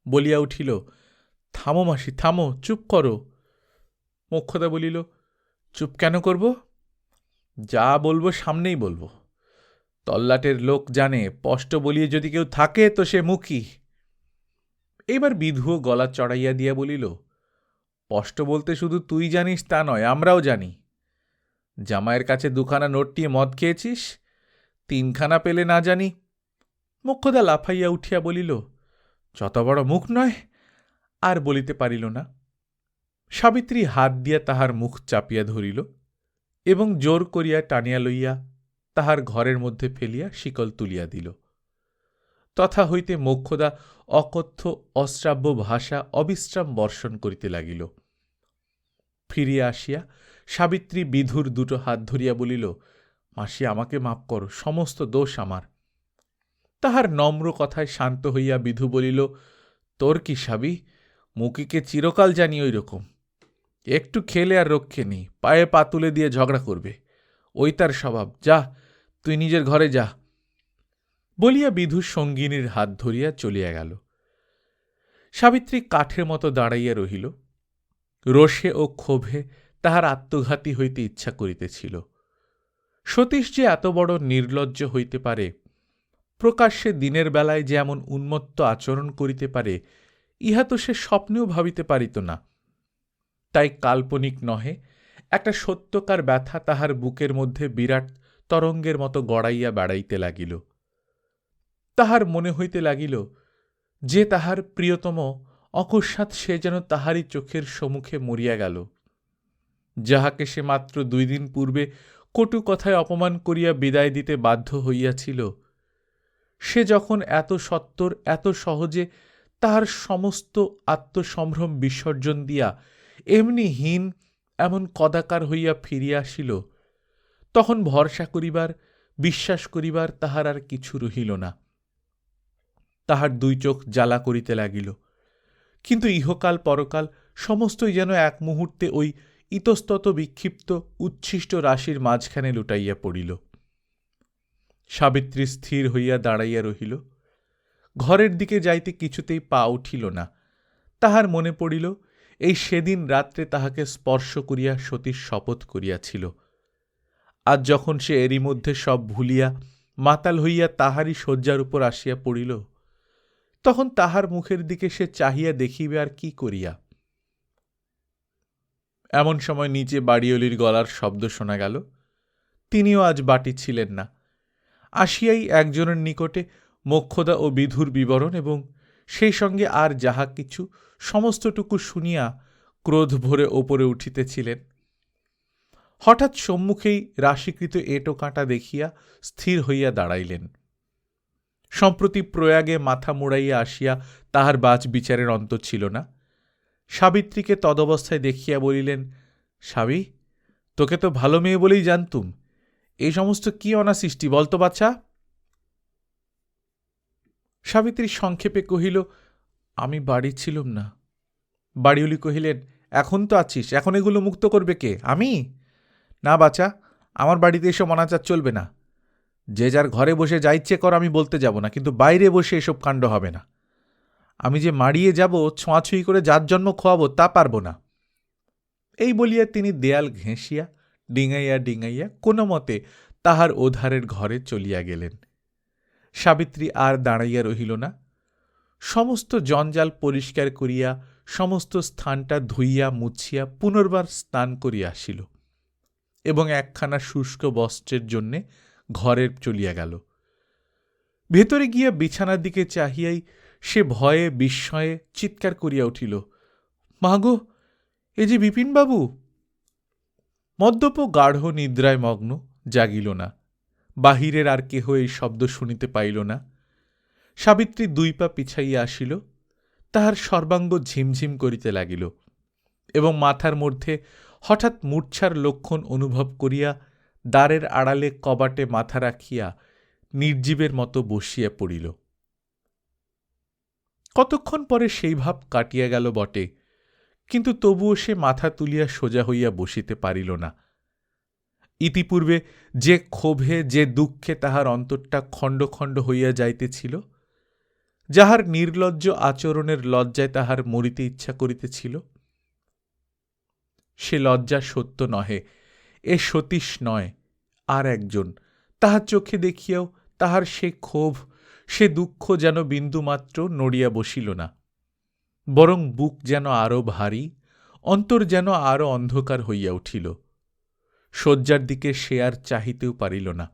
বলিয়া উঠিল, থামো মাসি, থামো, চুপ করো। মোক্ষদা বলিল, চুপ কেন করব? যা বলবো সামনেই বলবো। তল্লাটের লোক জানে, স্পষ্ট বলিয়ে যদি কেউ থাকে তো সে মুখী। এইবার বিধুও গলা চড়াইয়া দিয়া বলিল, স্পষ্ট বলতে শুধু তুই জানিস তা নয়, আমরাও জানি। জামাইয়ের কাছে 2খানা নোট নিয়ে মদ খেয়েছিস, 3খানা পেলে না জানি। মোক্ষদা লাফাইয়া উঠিয়া বলিল, যত বড় মুখ নয়। আর বলিতে পারিল না। সাবিত্রী হাত দিয়া তাহার মুখ চাপিয়া ধরিল এবং জোর করিয়া টানিয়া লইয়া তাহার ঘরের মধ্যে ফেলিয়া শিকল তুলিয়া দিল। তথা হইতে মোক্ষদা অকথ্য অশ্রাব্য ভাষা অবিশ্রাম বর্ষণ করিতে লাগিল। ফিরিয়া আসিয়া সাবিত্রী বিধুর 2টো হাত ধরিয়া বলিল, মাসি, আমাকে মাপ করো, সমস্ত দোষ আমার। তাহার নম্র কথায় শান্ত হইয়া বিধু বলিল, তোর কি সাবি, মুকিকে চিরকাল জানি ওই রকম। একটু খেলে আর রক্ষে নেই, পায়ে পা তুলে দিয়ে ঝগড়া করবে, ওই তার স্বভাব। যা, তুই নিজের ঘরে যা। বলিয়া বিধুর সঙ্গিনীর হাত ধরিয়া চলিয়া গেল। সাবিত্রী কাঠের মতো দাঁড়াইয়া রহিল। রোষে ও ক্ষোভে তাহার আত্মঘাতী হইতে ইচ্ছা করিতেছিল। সতীশ যে এত বড় নির্লজ্জ হইতে পারে, প্রকাশ্যে দিনের বেলায় যে এমন উন্মত্ত আচরণ করিতে পারে, ইহা তো সে স্বপ্নেও ভাবিতে পারিত না। তাই কাল্পনিক নহে, একটা সত্যকার ব্যথা তাহার বুকের মধ্যে বিরাট তরঙ্গের মতো গড়াইয়া বেড়াইতে লাগিল। তাহার মনে হইতে লাগিল যে তাহার প্রিয়তম অকস্মাৎ সে যেন তাহারই চোখের সম্মুখে মরিয়া গেল। যাহাকে সে মাত্র 2 দিন পূর্বে কটু কথায় অপমান করিয়া বিদায় দিতে বাধ্য হইয়াছিল, সে যখন এত সত্বর এত সহজে তাহার সমস্ত আত্মসম্ভ্রম বিসর্জন দিয়া এমনি হীন এমন কদাকার হইয়া ফিরিয়া আসিল, তখন ভরসা করিবার বিশ্বাস করিবার তাহার আর কিছু রহিল না। তাহার 2 চোখ জ্বালা করিতে লাগিল, কিন্তু ইহকাল পরকাল সমস্তই যেন এক মুহূর্তে ওই ইতস্তত বিক্ষিপ্ত উচ্ছিষ্ট রাশির মাঝখানে লুটাইয়া পড়িল। সাবিত্রী স্থির হইয়া দাঁড়াইয়া রহিল। ঘরের দিকে যাইতে কিছুতেই পা উঠিল না। তাহার মনে পড়িল এই সেদিন রাত্রে তাহাকে স্পর্শ করিয়া সতীশ শপথ করিয়াছিল। আজ যখন সে এরই মধ্যে সব ভুলিয়া মাতাল হইয়া তাহারই শয্যার উপর আসিয়া পড়িল, তখন তাহার মুখের দিকে সে চাহিয়া দেখিবে আর কি করিয়া। এমন সময় নিচে বাড়িওয়ালির গলার শব্দ শোনা গেল। তিনিও আজ বাটি ছিলেন না। আসিয়াই একজনের নিকটে মোক্ষদা ও বিধুর বিবরণ এবং সেই সঙ্গে আর যাহা কিছু সমস্তটুকু শুনিয়া ক্রোধ ভরে ওপরে উঠিতেছিলেন। হঠাৎ সম্মুখেই রাশিকৃত এঁটো কাঁটা দেখিয়া স্থির হইয়া দাঁড়াইলেন। সম্প্রতি প্রয়াগে মাথা মুড়াইয়া আসিয়া তাহার বাজ বিচারের অন্ত ছিল না। সাবিত্রীকে তদবস্থায় দেখিয়া বলিলেন, স্বামী, তোকে তো ভালো মেয়ে বলেই জানতুম, এই সমস্ত কি অনাসৃষ্টি বলতো বাছা? সাবিত্রী সংক্ষেপে কহিল, আমি বাড়ি ছিলুম না। বাড়িওলি কহিলেন, এখন তো আছিস, এখন এগুলো মুক্ত করবে কে? আমি? না বাছা, আমার বাড়িতে এসব অনাচার চলবে না। যে যার ঘরে বসে যা ইচ্ছে কর আমি বলতে যাব না, কিন্তু বাইরে বসে এসব কাণ্ড হবে না। আমি যে মাড়িয়ে যাব, ছোঁয়াছুঁই করে যার জন্ম খোয়াবো তা পারব না। এই বলিয়া তিনি দেয়াল ঘেঁষিয়া ডিঙাইয়া ডিঙাইয়া কোনো মতে তাহার ওধারের ঘরে চলিয়া গেলেন। সাবিত্রী আর দাঁড়াইয়া রহিল না। সমস্ত জঞ্জাল পরিষ্কার করিয়া সমস্ত স্থানটা ধুইয়া মুছিয়া পুনর্বার স্নান করিয়া আসিল এবং একখানা শুষ্ক বস্ত্রের জন্যে ঘরের চলিয়া গেল। ভেতরে গিয়া বিছানার দিকে চাহিয়াই সে ভয়ে বিস্ময়ে চিৎকার করিয়া উঠিল, মা গো, এ যে বিপিনবাবু! মদ্যপ গাঢ় নিদ্রায় মগ্ন, জাগিল না। বাহিরের আর কেহ এই শব্দ শুনিতে পাইল না। সাবিত্রী 2 পা পিছাইয়া আসিল। তাহার সর্বাঙ্গ ঝিমঝিম করিতে লাগিল এবং মাথার মধ্যে হঠাৎ মূর্ছার লক্ষণ অনুভব করিয়া দ্বারের আড়ালে কবাটে মাথা রাখিয়া নির্জীবের মতো বসিয়া পড়িল। কতক্ষণ পরে সেই ভাব কাটিয়া গেল বটে, কিন্তু তবুও সে মাথা তুলিয়া সোজা হইয়া বসিতে পারিল না। ইতিপূর্বে যে ক্ষোভে যে দুঃখে তাহার অন্তরটা খণ্ড খণ্ড হইয়া যাইতেছিল, যাহার নির্লজ্জ আচরণের লজ্জায় তাহার মরিতে ইচ্ছা করিতেছিল, সে লজ্জা সত্য নহে, এ সতীশ নয়, আর একজন। তাহার চোখে দেখিয়াও তাহার সে ক্ষোভ সে দুঃখ যেন বিন্দুমাত্র নড়িয়া বসিল না, বরং বুক যেন আরো ভারী, অন্তর যেন আরো অন্ধকার হইয়া উঠিল। শয্যার দিকে সে আর চাহিতেও পারিল না।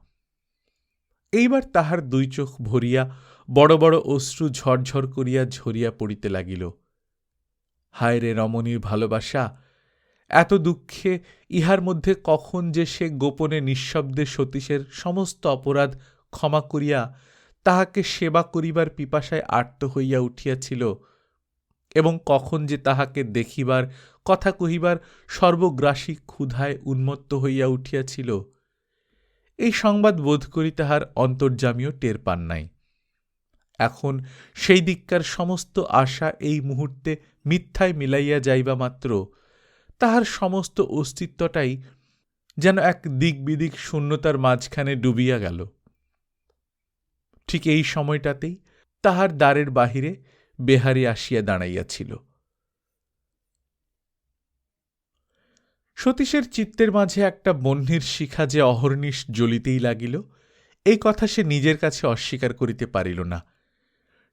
এইবার তাহার 2 চোখ ভরিয়া বড় বড় অশ্রু ঝরঝর করিয়া ঝরিয়া পড়িতে লাগিল। হায় রে রমণীর ভালোবাসা! এত দুঃখে ইহার মধ্যে কখন যে সে গোপনে নিঃশব্দে সতীশের সমস্ত অপরাধ ক্ষমা করিয়া তাহাকে সেবা করিবার পিপাসায় আর্ত হইয়া উঠিয়াছিল, এবং কখন যে তাহাকে দেখিবার কথা কহিবার সর্বগ্রাসী ক্ষুধায় উন্মত্ত হইয়া উঠিয়াছিল, এই সংবাদ বোধ করি তাহার অন্তর্যামীও টের পান নাই। এখন সেই দিককার সমস্ত আশা এই মুহূর্তে মিথ্যায় মিলাইয়া যাইবা মাত্র তাহার সমস্ত অস্তিত্বটাই যেন এক দিক বিদিক শূন্যতার মাঝখানে ডুবিয়া গেল। ঠিক এই সময়টাতেই তাহার দ্বারের বাহিরে বেহারি আসিয়া দাঁড়াইয়াছিল। সতীশের চিত্তের মাঝে একটা বহ্নির শিখা যে অহর্নিশ জ্বলিতেই লাগিল, এই কথা সে নিজের কাছে অস্বীকার করিতে পারিল না।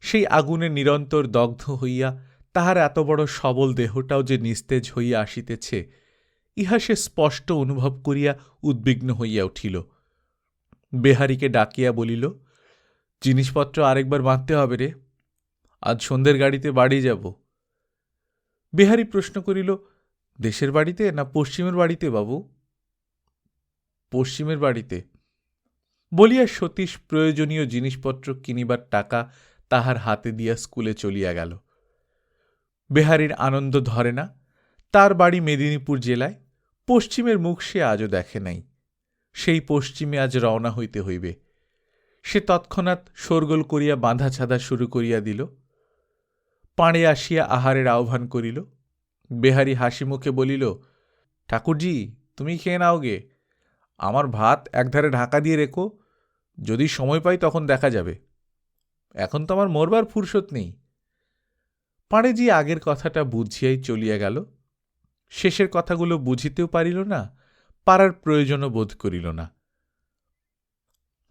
সেই আগুনে নিরন্তর দগ্ধ হইয়া তাহার এত বড় সবল দেহটাও যে নিস্তেজ হইয়া আসিতেছে, ইহা সে স্পষ্ট অনুভব করিয়া উদ্বিগ্ন হইয়া উঠিল। বেহারিকে ডাকিয়া বলিল, জিনিসপত্র আরেকবার বাঁধতে হবে রে, আজ সন্ধ্যের গাড়িতে বাড়ি যাব। বেহারি প্রশ্ন করিল, দেশের বাড়িতে না পশ্চিমের বাড়িতে বাবু? পশ্চিমের বাড়িতে বলিয়া সতীশ প্রয়োজনীয় জিনিসপত্র কিনিবার টাকা তাহার হাতে দিয়া স্কুলে চলিয়া গেল। বেহারির আনন্দ ধরে না। তার বাড়ি মেদিনীপুর জেলায়, পশ্চিমের মুখ সে আজও দেখে নাই। সেই পশ্চিমে আজ রওনা হইতে হইবে। সে তৎক্ষণাৎ শোরগোল করিয়া বাঁধা ছাঁধা শুরু করিয়া দিল। পাড়ে আসিয়া আহারের আহ্বান করিল। বেহারি হাসি মুখে বলিল, ঠাকুরজি, তুমি খেয়ে নাও গে, আমার ভাত একধারে ঢাকা দিয়ে রেখো, যদি সময় পাই তখন দেখা যাবে, এখন তো আমার মরবার ফুরসত নেই। পাড়েজি আগের কথাটা বুঝিয়াই চলিয়া গেল। শেষের কথাগুলো বুঝিতেও পারিল না, পারার প্রয়োজনও বোধ করিল না।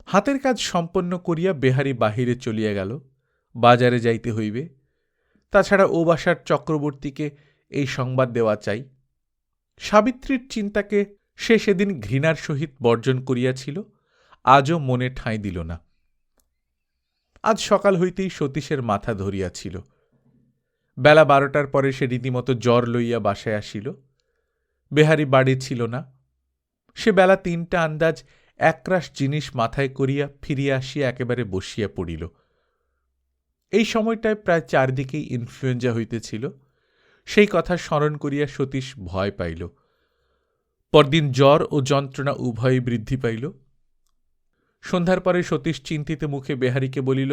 হাতের কাজ সম্পন্ন করিয়া বেহারি বাহিরে চলিয়া গেল। বাজারে যাইতে হইবে, তাছাড়া ও বাসার চক্রবর্তীকে এই সংবাদ দেওয়া চাই। সাবিত্রীর চিন্তাকে সে সেদিন ঘৃণার সহিত বর্জন করিয়াছিল, আজও মনে ঠাঁই দিল না। আজ সকাল হইতেই সতীশের মাথা ধরিয়াছিল। বেলা 12টার পরে সে রীতিমতো জ্বর লইয়া বাসায় আসিল। বেহারি বাড়ি ছিল না। সে বেলা 3টা আন্দাজ একরাশ জিনিস মাথায় করিয়া ফিরিয়া আসিয়া একেবারে বসিয়া পড়িল। এই সময়টায় প্রায় চারদিকেই ইনফ্লুয়েঞ্জা হইতেছিল। সেই কথা স্মরণ করিয়া সতীশ ভয় পাইল। পরদিন জ্বর ও যন্ত্রণা উভয়ই বৃদ্ধি পাইল। সন্ধ্যার পরে সতীশ চিন্তিত মুখে বেহারিকে বলিল,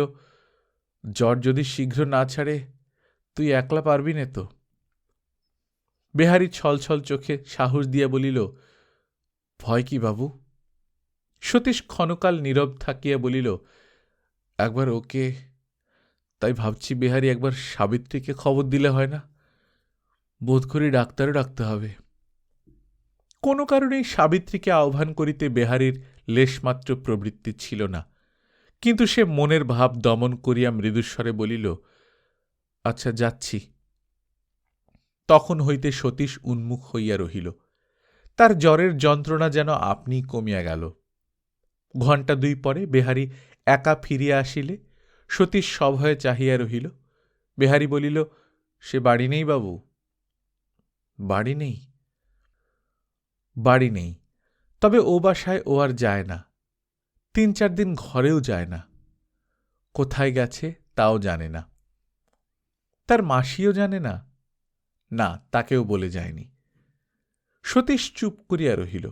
জ্বর যদি শীঘ্র না ছাড়ে, তুই একলা পারবি নে তো? বেহারি ছলছল চোখে সাহস দিয়া বলিল, ভয় কি বাবু? সতীশ ক্ষণকাল নীরব থাকিয়া বলিল, একবার ওকে, তাই ভাবছি বেহারি একবার সাবিত্রীকে খবর দিলে হয় না? বোধ করি ডাক্তারও ডাকতে হবে। কোনো কারণেই সাবিত্রীকে আহ্বান করিতে বেহারির লেশমাত্র প্রবৃত্তি ছিল না, কিন্তু সে মনের ভাব দমন করিয়া মৃদুস্বরে বলিল, আচ্ছা যাচ্ছি। তখন হইতে সতীশ উন্মুখ হইয়া রহিল। তার জ্বরের যন্ত্রণা যেন আপনি কমিয়া গেল। ঘণ্টা 2 পরে বেহারি একা ফিরিয়া আসিলে সতীশ সভয়ে চাহিয়া রহিল। বেহারি বলিল, সে বাড়ি নেই বাবু? বাড়ি নেই? বাড়ি নেই, তবে ও বাসায় ও আর যায় না। 3-4 দিন ঘরেও যায় না। কোথায় গেছে তাও জানে না। তার মাসিও জানে না? না, তাকেও বলে যায়নি। সতীশ চুপ করিয়া রহিল।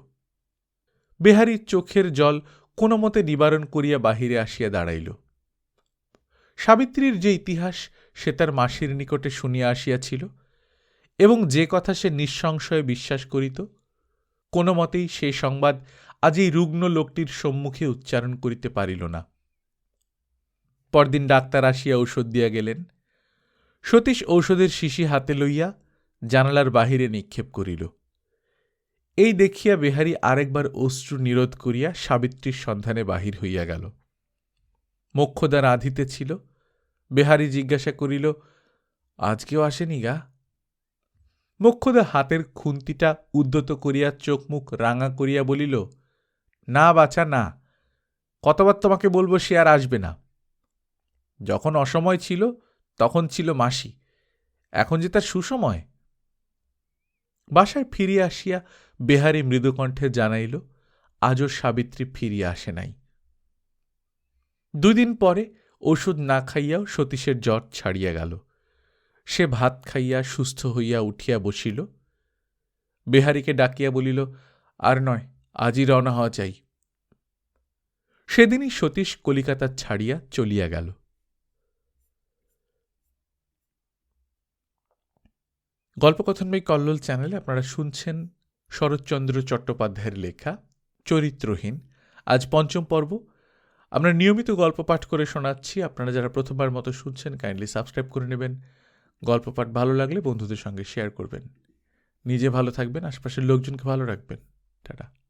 বেহারির চোখের জল কোনো মতে নিবারণ করিয়া বাহিরে আসিয়া দাঁড়াইল। সাবিত্রীর যে ইতিহাস সে তার মাসির নিকটে শুনিয়া আসিয়াছিল, এবং যে কথা সে নিঃসংশয়ে বিশ্বাস করিত, কোনো মতেই সে সংবাদ আজ এই রুগ্ন লোকটির সম্মুখে উচ্চারণ করিতে পারিল না। পরদিন ডাক্তার আসিয়া ঔষধ দিয়া গেলেন। সতীশ ঔষধের শিশি হাতে লইয়া জানালার বাহিরে নিক্ষেপ করিল। এই দেখিয়া বেহারি আরেকবার অশ্রু নিরোধ করিয়া সাবিত্রীর সন্ধানে বাহির হইয়া গেল। মোক্ষদা রাঁধিতেছিল। বেহারি জিজ্ঞাসা করিল, আজকেও আসেনি গা? মোক্ষদা হাতের খুন্তিটা উদ্যত করিয়া চোখ মুখ রাঙা করিয়া বলিল, না বাছা না, কতবার তোমাকে বলবো সে আর আসবে না। যখন অসময় ছিল তখন ছিল মাসি, এখন যে তার সুসময়। বাসায় ফিরিয়া আসিয়া বেহারি মৃদুকণ্ঠে জানাইল, আজও সাবিত্রী ফিরিয়া আসে নাই। 2 দিন পরে ওষুধ না খাইয়াও সতীশের জ্বর ছাড়িয়া গেল। সে ভাত খাইয়া সুস্থ হইয়া উঠিয়া বসিল। বেহারিকে ডাকিয়া বলিল, আর নয়, আজই রওনা হওয়া চাই। সেদিনই সতীশ কলিকাতা ছাড়িয়া চলিয়া গেল। গল্পকথন বাই কল্লোল চ্যানেলে আপনারা শুনছেন শরৎচন্দ্র চট্টোপাধ্যায়ের লেখা চরিত্রহীন। আজ 5ম পর্ব। আমরা নিয়মিত গল্প পাঠ করে শোনাচ্ছি। আপনারা যারা প্রথমবার মতো শুনছেন, কাইন্ডলি সাবস্ক্রাইব করে নেবেন। গল্প পাঠ ভালো লাগলে বন্ধুদের সঙ্গে শেয়ার করবেন। নিজে ভালো থাকবেন, আশপাশের লোকজনকে ভালো রাখবেন। টাটা।